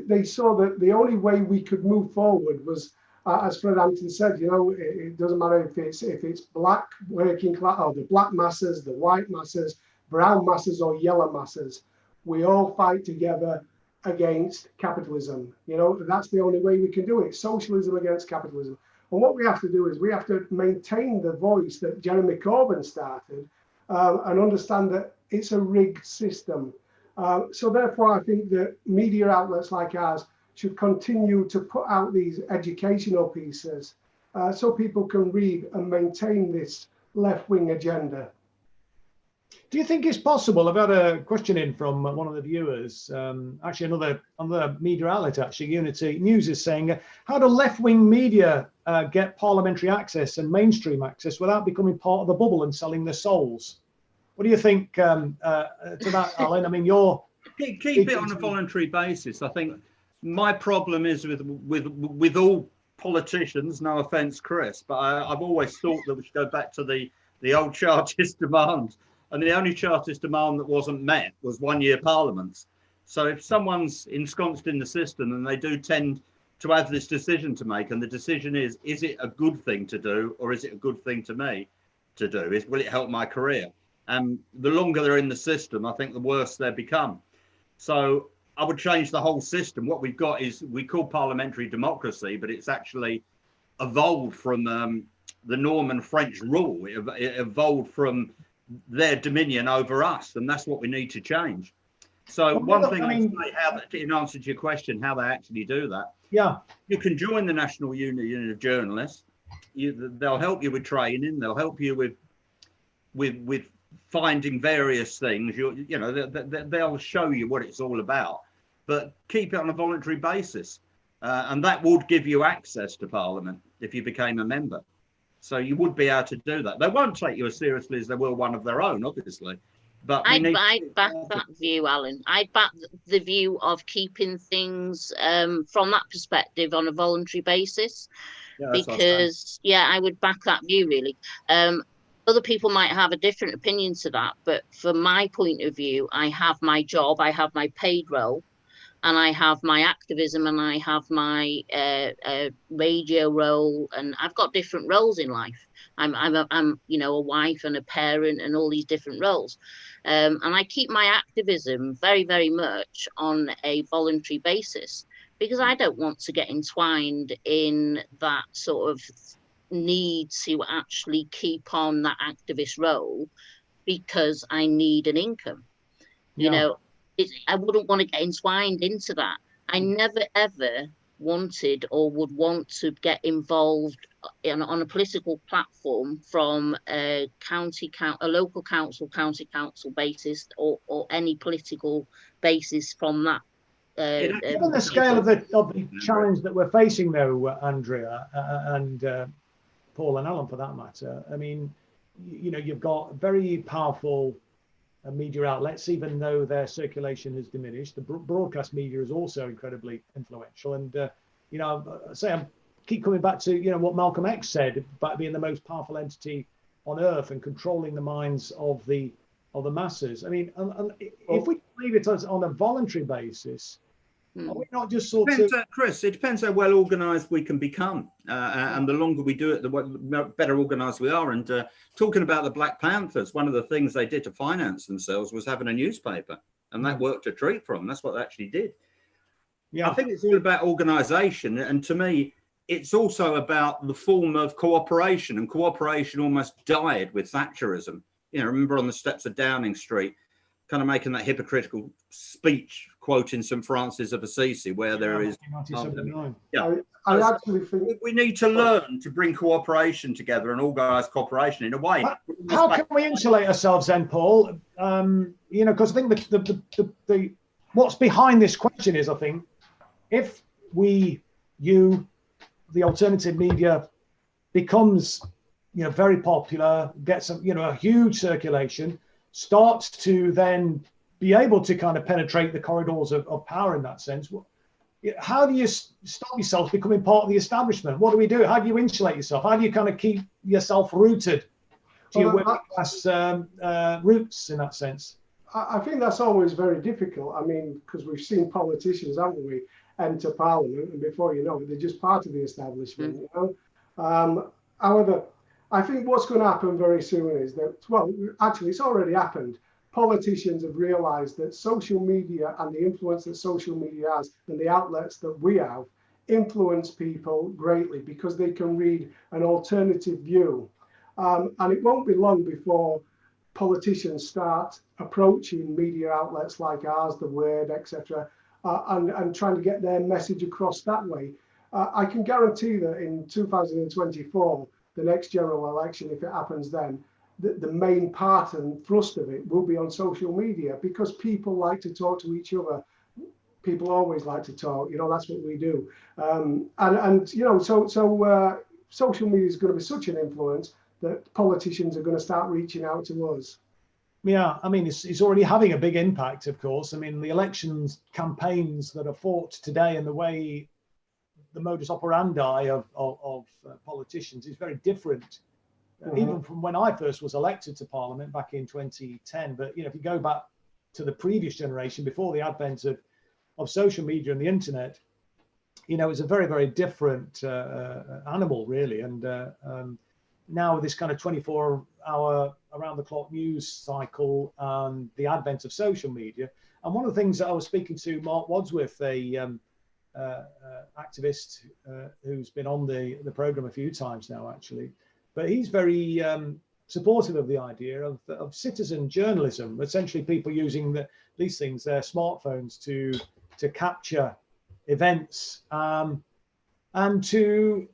they saw that the only way we could move forward was, as Fred Hampton said, you know, it doesn't matter if it's black working class or the black masses, the white masses, brown masses or yellow masses. We all fight together against capitalism. You know, that's the only way we can do it. Socialism against capitalism. And what we have to do is we have to maintain the voice that Jeremy Corbyn started and understand that it's a rigged system. So therefore, I think that media outlets like ours should continue to put out these educational pieces so people can read and maintain this left-wing agenda. Do you think it's possible? I've had a question in from one of the viewers, actually another media outlet, actually, Unity News, is saying, how do left-wing media get parliamentary access and mainstream access without becoming part of the bubble and selling their souls. What do you think to that, Alan? I mean, you're keep it on a voluntary basis. I think my problem is with all politicians. No offence, Chris, but I've always thought that we should go back to the old Chartist demand, and the only Chartist demand that wasn't met was 1-year parliaments. So if someone's ensconced in the system and they do tend to have this decision to make, and the decision is it a good thing to do, or is it a good thing to me to do? Will it help my career? And the longer they're in the system, I think the worse they become. So I would change the whole system. What we've got is, we call parliamentary democracy, but it's actually evolved from the Norman French rule. It evolved from their dominion over us, and that's what we need to change. So one thing I say, in answer to your question, how they actually do that. Yeah, you can join the National Union of Journalists. They'll help you with training. They'll help you with finding various things. They'll show you what it's all about, but keep it on a voluntary basis, and that would give you access to Parliament if you became a member. So you would be able to do that. They won't take you as seriously as they will one of their own, obviously. But I'd back that view, Alan. I'd back the view of keeping things from that perspective on a voluntary basis, because I would back that view, really. Other people might have a different opinion to that, but from my point of view, I have my job, I have my paid role, and I have my activism, and I have my radio role, and I've got different roles in life. I'm a wife and a parent and all these different roles. And I keep my activism very, very much on a voluntary basis, because I don't want to get entwined in that sort of need to actually keep on that activist role because I need an income. I wouldn't want to get entwined into that. I never, ever wanted or would want to get involved on a political platform from a local council, county council basis, or any political basis from that. Given the scale of the challenge that we're facing, though, ANdrea and Paul and Alan, for that matter, I mean, you've got very powerful media outlets, even though their circulation has diminished. The broadcast media is also incredibly influential, and I keep coming back to what Malcolm X said about being the most powerful entity on earth and controlling the minds of the masses. I mean, if we leave it on a voluntary basis, are we not just Chris, it depends how well organised we can become, and the longer we do it, the better organised we are. And talking about the Black Panthers, one of the things they did to finance themselves was having a newspaper, and that worked a treat for them. That's what they actually did. Yeah, I think it's all about organisation, and to me, it's also about the form of cooperation. And cooperation almost died with Thatcherism. Remember on the steps of Downing Street, kind of making that hypocritical speech quoting St. Francis of Assisi, where there is. I actually think we need to learn to bring cooperation together and organise cooperation in a way. How can we insulate ourselves then, Paul? Because I think the what's behind this question is, I think, if the alternative media becomes, very popular, gets a huge circulation, starts to then be able to kind of penetrate the corridors of power in that sense. How do you stop yourself becoming part of the establishment? What do we do? How do you insulate yourself? How do you kind of keep yourself rooted to your working class roots in that sense? I think that's always very difficult. I mean, because we've seen politicians, haven't we, enter Parliament, and before you know it, they're just part of the establishment. However, I think what's going to happen very soon is that, well, actually, it's already happened. Politicians have realised that social media and the influence that social media has and the outlets that we have influence people greatly because they can read an alternative view. And it won't be long before politicians start approaching media outlets like ours, The Word, etc., and trying to get their message across that way. I can guarantee that in 2024, the next general election, if it happens then, the main part and thrust of it will be on social media because people like to talk to each other. People always like to talk, that's what we do. social media is going to be such an influence that politicians are going to start reaching out to us. Yeah, I mean, it's already having a big impact, of course. I mean, the elections campaigns that are fought today and the way the modus operandi of politicians is very different, even from when I first was elected to Parliament back in 2010. But, you know, if you go back to the previous generation, before the advent of social media and the internet, you know, it's a very, very different animal, really. And now with this kind of 24-hour around-the-clock news cycle and the advent of social media, and one of the things that I was speaking to Mark Wadsworth, a activist who's been on the program a few times now, actually, but he's very supportive of the idea of citizen journalism, essentially people using these things, their smartphones, to capture events and to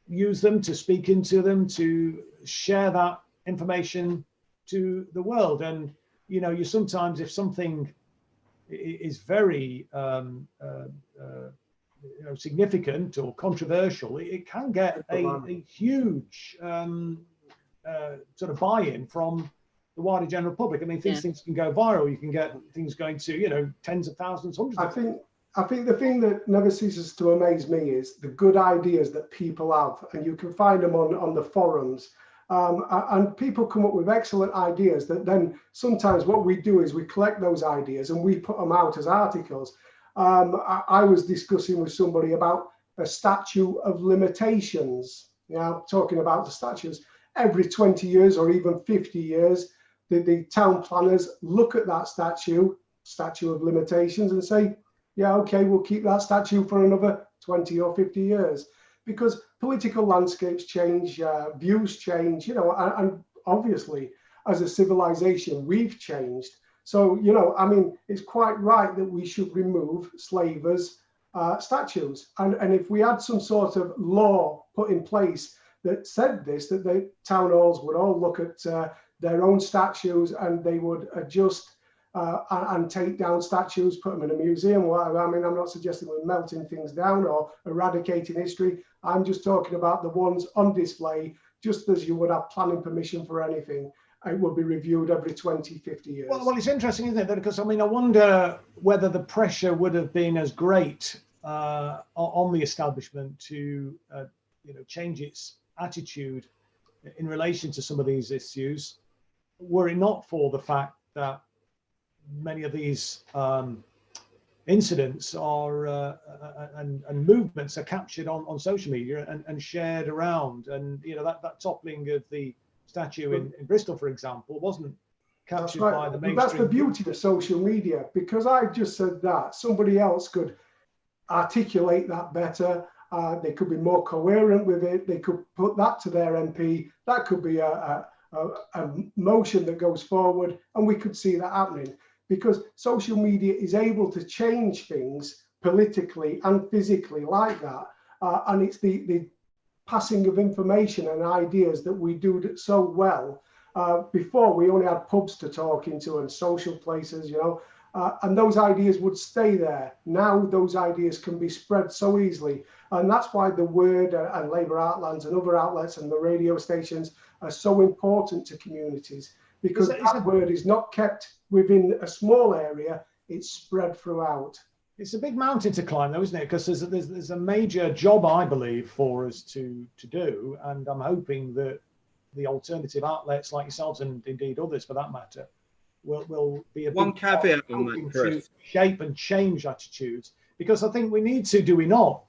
use them, to speak into them, to share that information to the world. And, you know, you sometimes, if something is very you know, significant or controversial, it can get a huge sort of buy-in from the wider general public. I mean, these things can go viral. You can get things going to, you know, tens of thousands, hundreds of thousands. I think the thing that never ceases to amaze me is the good ideas that people have, and you can find them on the forums. And people come up with excellent ideas that then sometimes what we do is we collect those ideas and we put them out as articles. I was discussing with somebody about a statute of limitations, you know, talking about the statutes. Every 20 years or even 50 years, the town planners look at that statute of limitations and say, yeah, okay, we'll keep that statute for another 20 or 50 years. Because political landscapes change, views change, you know, and obviously as a civilization, we've changed. So, you know, I mean, it's quite right that we should remove slavers' statues. And if we had some sort of law put in place that said this, that the town halls would all look at their own statues and they would adjust and take down statues, put them in a museum. Well, I mean, I'm not suggesting we're melting things down or eradicating history. I'm just talking about the ones on display, just as you would have planning permission for anything. It would be reviewed every 20, 50 years. Well, it's interesting, isn't it? Because, I mean, I wonder whether the pressure would have been as great on the establishment to, you know, change its attitude in relation to some of these issues, were it not for the fact that many of these incidents are and movements are captured on social media and shared around. And, you know, that toppling of the statue in Bristol, for example, wasn't captured by the mainstream. That's the beauty of social media, because I just said that somebody else could articulate that better. They could be more coherent with it. They could put that to their MP. That could be a motion that goes forward, and we could see that happening, because social media is able to change things politically and physically like that. And it's the passing of information and ideas that we do so well. Before, we only had pubs to talk into and social places, you know, and those ideas would stay there. Now those ideas can be spread so easily. And that's why the Word and Labour Heartlands and other outlets and the radio stations are so important to communities, because that word is not kept within a small area, it's spread throughout. It's a big mountain to climb, though, isn't it? Because there's a major job, I believe, for us to do. And I'm hoping that the alternative outlets like yourselves, and indeed others for that matter, will be a one big caveat on that, Chris. To shape and change attitudes. Because I think we need to, do we not?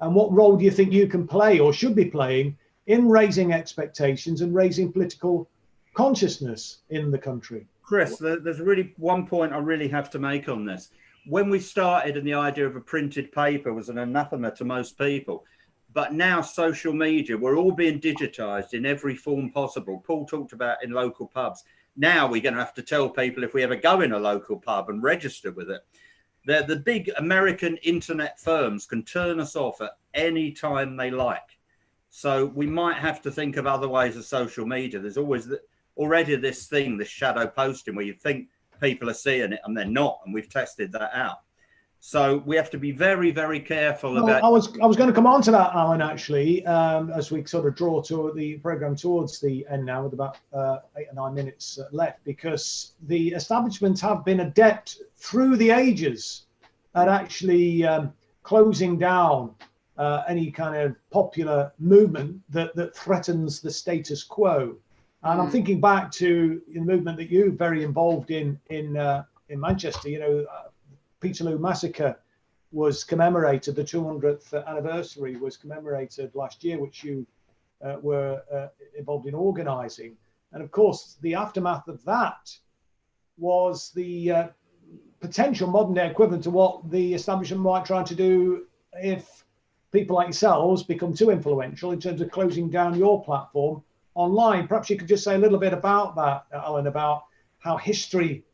And what role do you think you can play or should be playing in raising expectations and raising political consciousness in the country? Chris, there's really one point I really have to make on this. When we started, and the idea of a printed paper was an anathema to most people, but now social media, we're all being digitized in every form possible. Paul talked about in local pubs. Now we're going to have to tell people if we ever go in a local pub and register with it. The big American internet firms can turn us off at any time they like. So we might have to think of other ways of social media. There's always already this thing, this shadow posting, where you think people are seeing it and they're not, and we've tested that out. So we have to be very, very careful well, about. I was going to come on to that, Alan, actually, as we sort of draw to the programme towards the end now, with about 8 or 9 minutes left, because the establishments have been adept through the ages at actually closing down any kind of popular movement that threatens the status quo. And I'm thinking back to the movement that you're very involved in Manchester. You know, Peterloo massacre was commemorated, the 200th anniversary was commemorated last year, which you were involved in organising. And of course, the aftermath of that was the potential modern day equivalent to what the establishment might try to do if people like yourselves become too influential in terms of closing down your platform online. Perhaps you could just say a little bit about that, Alan, about how history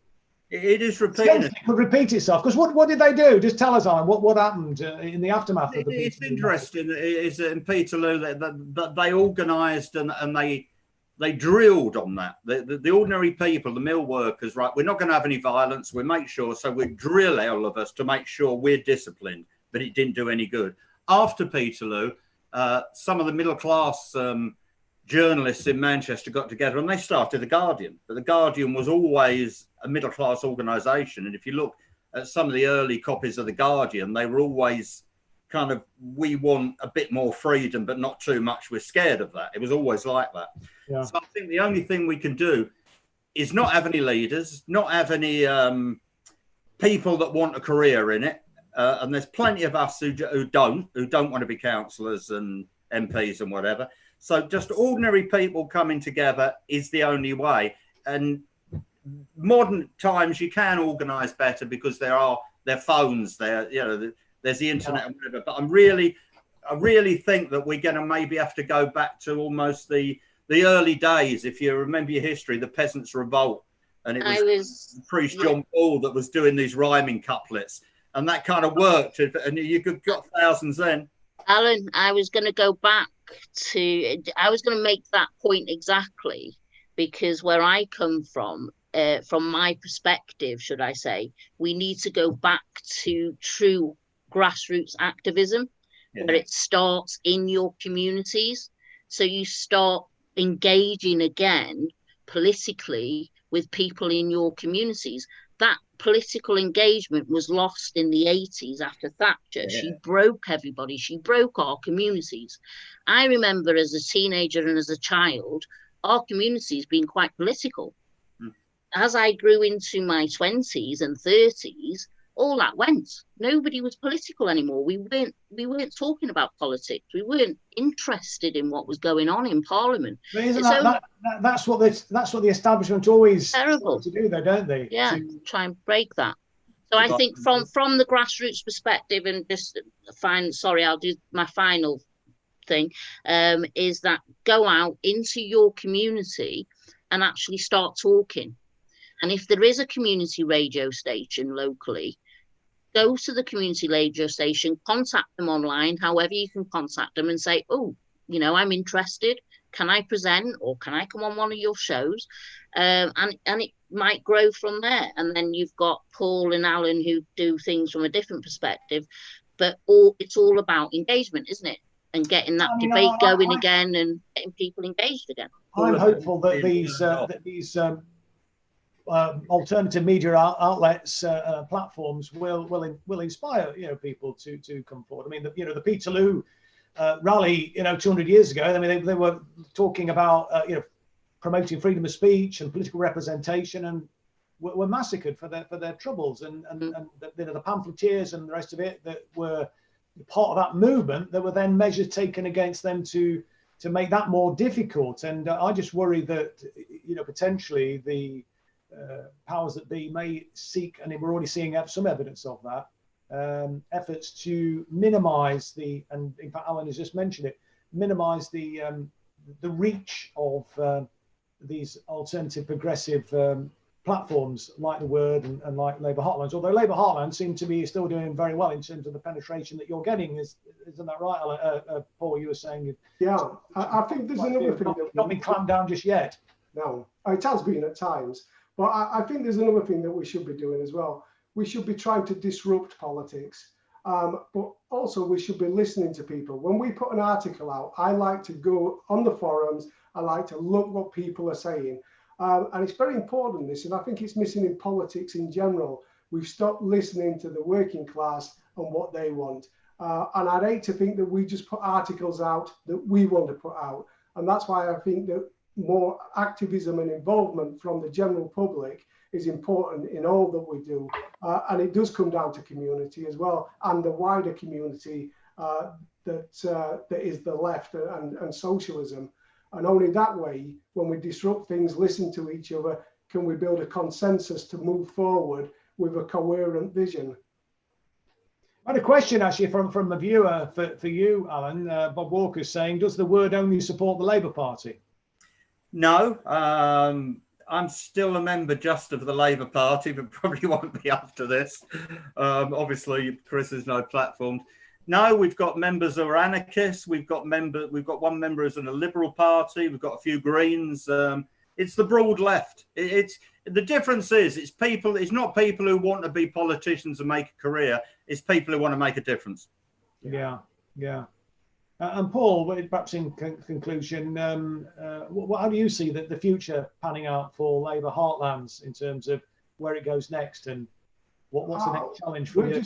It is repeating. Could repeat itself. Because what did they do? Just tell us, Alan, what happened in the aftermath of the It's interesting is that in Peterloo that they organised and they drilled on that. The ordinary people, the mill workers, right? We're not going to have any violence. We make sure, so we drill all of us to make sure we're disciplined. But it didn't do any good. After Peterloo, some of the middle class journalists in Manchester got together and they started The Guardian. But The Guardian was always a middle class organisation. And if you look at some of the early copies of The Guardian, they were always kind of, we want a bit more freedom, but not too much. We're scared of that. It was always like that. Yeah. So I think the only thing we can do is not have any leaders, not have any people that want a career in it. And there's plenty of us who don't want to be councillors and MPs and whatever. So just ordinary people coming together is the only way. And modern times you can organise better because there are phones there, you know, there's the internet and whatever. But I really think that we're going to maybe have to go back to almost the early days. If you remember your history, the Peasants' Revolt, and it was priest John Paul that was doing these rhyming couplets. And that kind of worked, and you got thousands then. Alan, I was going to make that point exactly, because where I come from my perspective, should I say, we need to go back to true grassroots activism, where it starts in your communities. So you start engaging again politically with people in your communities. That political engagement was lost in the 80s after Thatcher. She broke everybody. She broke our communities. I remember as a teenager and as a child, our communities being quite political. As I grew into my 20s and 30s, all that went. Nobody was political anymore. We weren't talking about politics. We weren't interested in what was going on in Parliament. But isn't that's what the establishment always terrible to do, though, don't they? Yeah, to try and break that. So I think from the grassroots perspective, and just I'll do my final thing, is that go out into your community and actually start talking. And if there is a community radio station locally, go to the community radio station, contact them online, however you can contact them, and say, oh, you know, I'm interested. Can I present, or can I come on one of your shows? And it might grow from there. And then you've got Paul and Alan who do things from a different perspective. But it's all about engagement, isn't it? And getting that debate going again and getting people engaged again. I'm hopeful that these alternative media outlets, platforms will inspire, you know, people to come forward. I mean, the Peterloo rally, you know, 200 years ago. I mean, they were talking about you know, promoting freedom of speech and political representation, and were massacred for their troubles. And the pamphleteers and the rest of it that were part of that movement, there were then measures taken against them to make that more difficult. And I just worry that, you know, potentially the powers that be may seek, and we're already seeing some evidence of that, efforts to minimise and in fact Alan has just mentioned it, minimise the reach of these alternative progressive platforms like The Word and like Labour Heartlands. Although Labour Heartlands seem to be still doing very well in terms of the penetration that you're getting. Isn't that right, Alan? Paul, you were saying? Yeah, I think there's another thing that not been clamped down just yet. No, it has been at times. But I think there's another thing that we should be doing as well. we should be trying to disrupt politics. But also we should be listening to people. When we put an article out, I like to go on the forums. I like to look what people are saying. And it's very important, this, and I think it's missing in politics in general. We've stopped listening to the working class and what they want. And I'd hate to think that we just put articles out that we want to put out. And that's why I think that more activism and involvement from the general public is important in all that we do. And it does come down to community as well, and the wider community that is the left and socialism. And only that way, when we disrupt things, listen to each other, can we build a consensus to move forward with a coherent vision. I had a question actually from a viewer for you, Alan. Bob Walker's saying, does the word only support the Labour Party? No, I'm still a member just of the Labour Party, but probably won't be after this. Obviously, Chris has no platform. No, we've got members who are anarchists. We've got one member who's in a Liberal Party. We've got a few Greens. It's the broad left. The difference is it's not people who want to be politicians and make a career. It's people who want to make a difference. Yeah. And Paul, perhaps in conclusion, how do you see the future panning out for Labour Heartlands in terms of where it goes next, and what's the next challenge for you?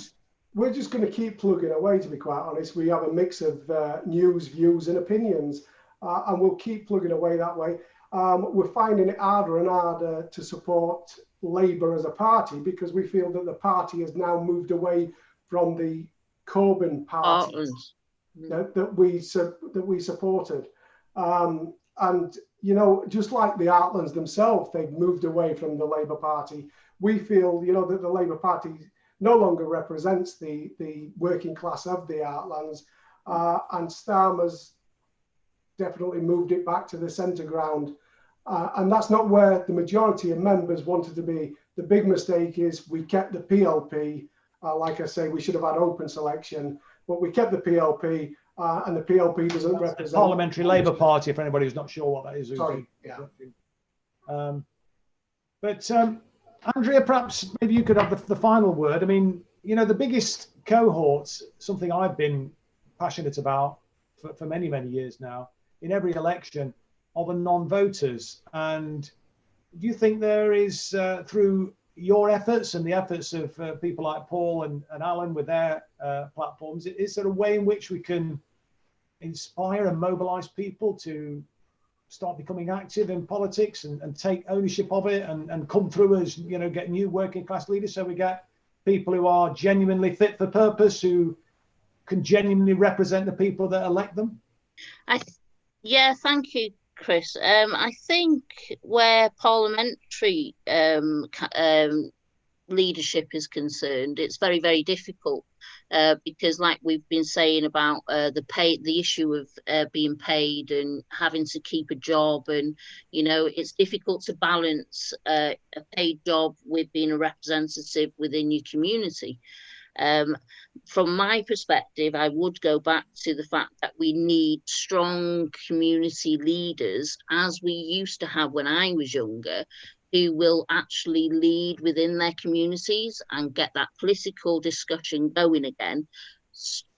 We're just going to keep plugging away, to be quite honest. We have a mix of news, views and opinions, and we'll keep plugging away that way. We're finding it harder and harder to support Labour as a party because we feel that the party has now moved away from the Corbyn party that we supported. And, you know, just like the Heartlands themselves, they've moved away from the Labour Party. We feel, you know, that the Labour Party no longer represents the working class of the Heartlands, and Starmer's definitely moved it back to the centre ground. And that's not where the majority of members wanted to be. The big mistake is we kept the PLP. Like I say, we should have had open selection, but we kept the PLP, and the PLP doesn't represent... The Parliamentary Labour Party, if anybody who's not sure what that is. Sorry, yeah. Andrea, perhaps maybe you could have the final word. I mean, you know, the biggest cohorts, something I've been passionate about for many, many years now, in every election, are the non-voters. And do you think there is, through your efforts and the efforts of people like Paul and Alan with their platforms, is there a way in which we can inspire and mobilize people to start becoming active in politics and take ownership of it and come through as, you know, get new working class leaders, so we get people who are genuinely fit for purpose, who can genuinely represent the people that elect them? Yeah, thank you, Chris. I think where parliamentary leadership is concerned, it's very, very difficult because, like we've been saying about the issue of being paid and having to keep a job, and you know, it's difficult to balance a paid job with being a representative within your community. From my perspective, I would go back to the fact that we need strong community leaders, as we used to have when I was younger, who will actually lead within their communities and get that political discussion going again.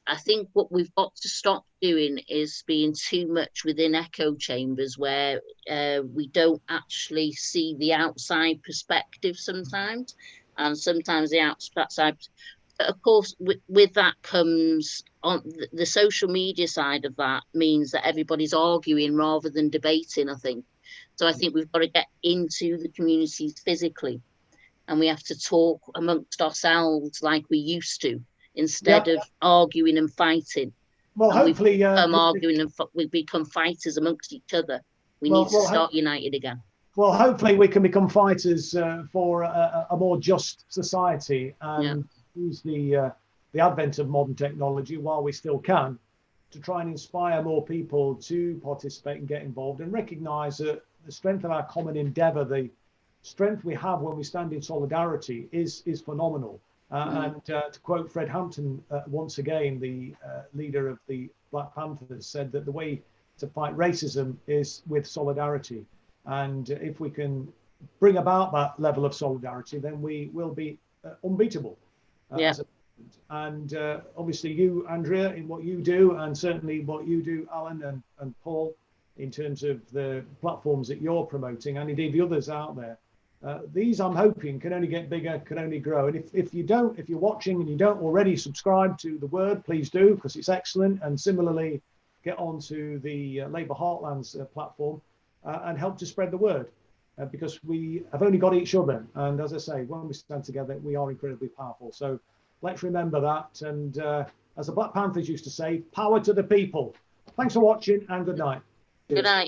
I think what we've got to stop doing is being too much within echo chambers where we don't actually see the outside perspective sometimes, and sometimes the outside. But of course, with that comes on the social media side of that means that everybody's arguing rather than debating, I think. So I think we've got to get into the communities physically, and we have to talk amongst ourselves like we used to, instead of arguing and fighting. Well, and hopefully, we become fighters amongst each other. We need to start united again. Well, hopefully we can become fighters for a more just society, and use the advent of modern technology while we still can to try and inspire more people to participate and get involved, and recognise that the strength of our common endeavour, the strength we have when we stand in solidarity is phenomenal. And to quote Fred Hampton once again, the leader of the Black Panthers, said that the way to fight racism is with solidarity. And if we can bring about that level of solidarity, then we will be unbeatable. Yeah. And obviously you, Andrea, in what you do, and certainly what you do, Alan and Paul, in terms of the platforms that you're promoting, and indeed the others out there. These, I'm hoping, can only get bigger, can only grow. And if you're watching and you don't already subscribe to The Word, please do, because it's excellent. And similarly, get onto the Labour Heartlands platform and help to spread the word, because we have only got each other. And as I say, when we stand together, we are incredibly powerful. So let's remember that. And as the Black Panthers used to say, power to the people. Thanks for watching and good night. Good night.